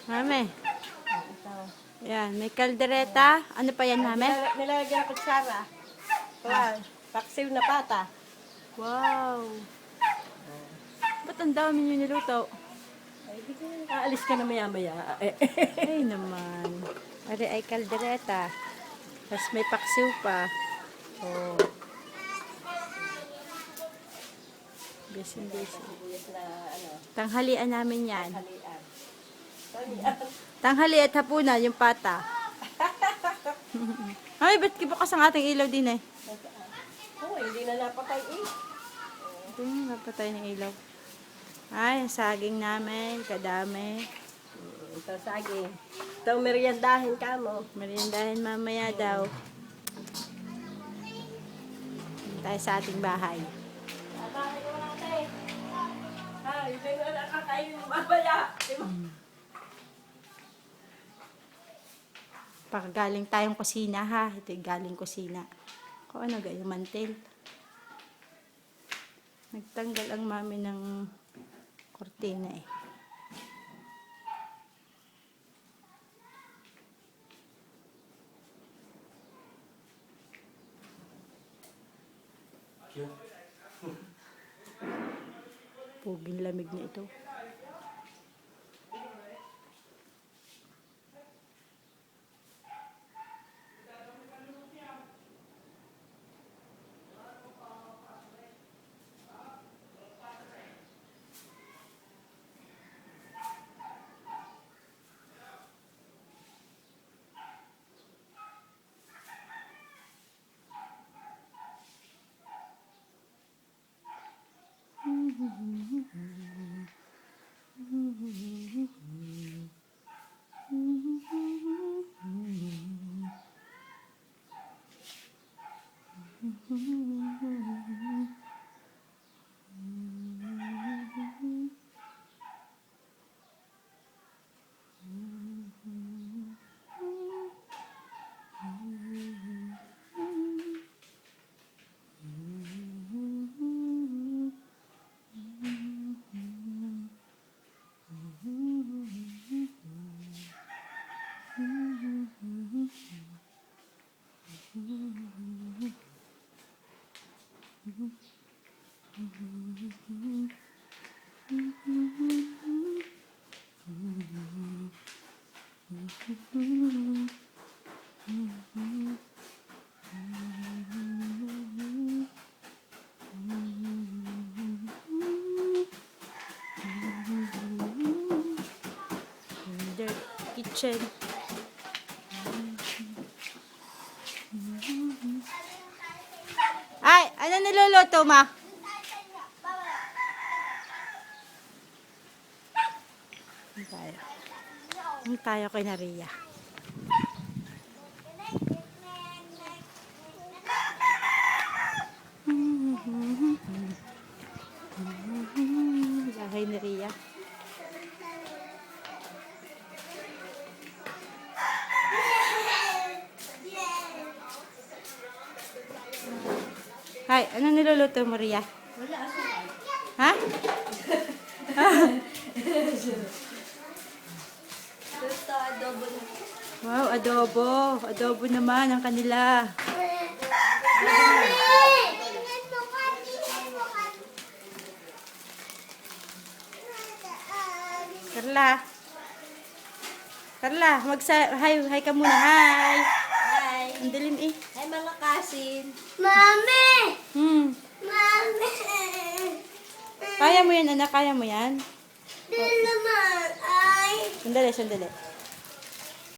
Mami. Ito. Yan, may kaldereta. Ano pa yan, mami? Nilalagyan ng kutsara. Wow. Paksiw na pata. Wow. Ba't ang dami nyo niluto? Ay, di ko aalis ka na maya-maya. Ay naman. Ari ay kaldereta. Tapos may paksiw pa. Oh. Busy. Sibuyas na ano, Tanghalian namin yan. halian. Tanghali at hapunan, yung pata. Ay, ba't kibukas ang ating ilaw din eh? Oo, hindi na napatay eh. Ito yung napatay ng ilaw. Ay, ang saging namin, kadami. Ito saging. Ito meriendahin ka mo. Meriendahin mamaya daw. Punta tayo sa ating bahay. Bakit mo natin? Ay, hindi na nakakain mamaya. Pakagaling tayong kusina ha. Ito yung galing kusina. Kung ano yung mantel. Nagtanggal ang mami ng kortina eh. Puging lamig na ito. Kitchen. Ay, ano niluluto, ma? Ang tayo kay Naria. Bahay ni Ria. Hi, ano niluluto mo, Ria? Wala asukal. Ha? Gusto adobo na. Wow, adobo. Adobo naman ang kanila. Carla. Carla, hi ka muna. Hi. Hi. Ang dilim eh. Hi mga kasin. Mami! Mami! Kaya mo yan, anak. Kaya mo yan. Di naman, ay! Sandali.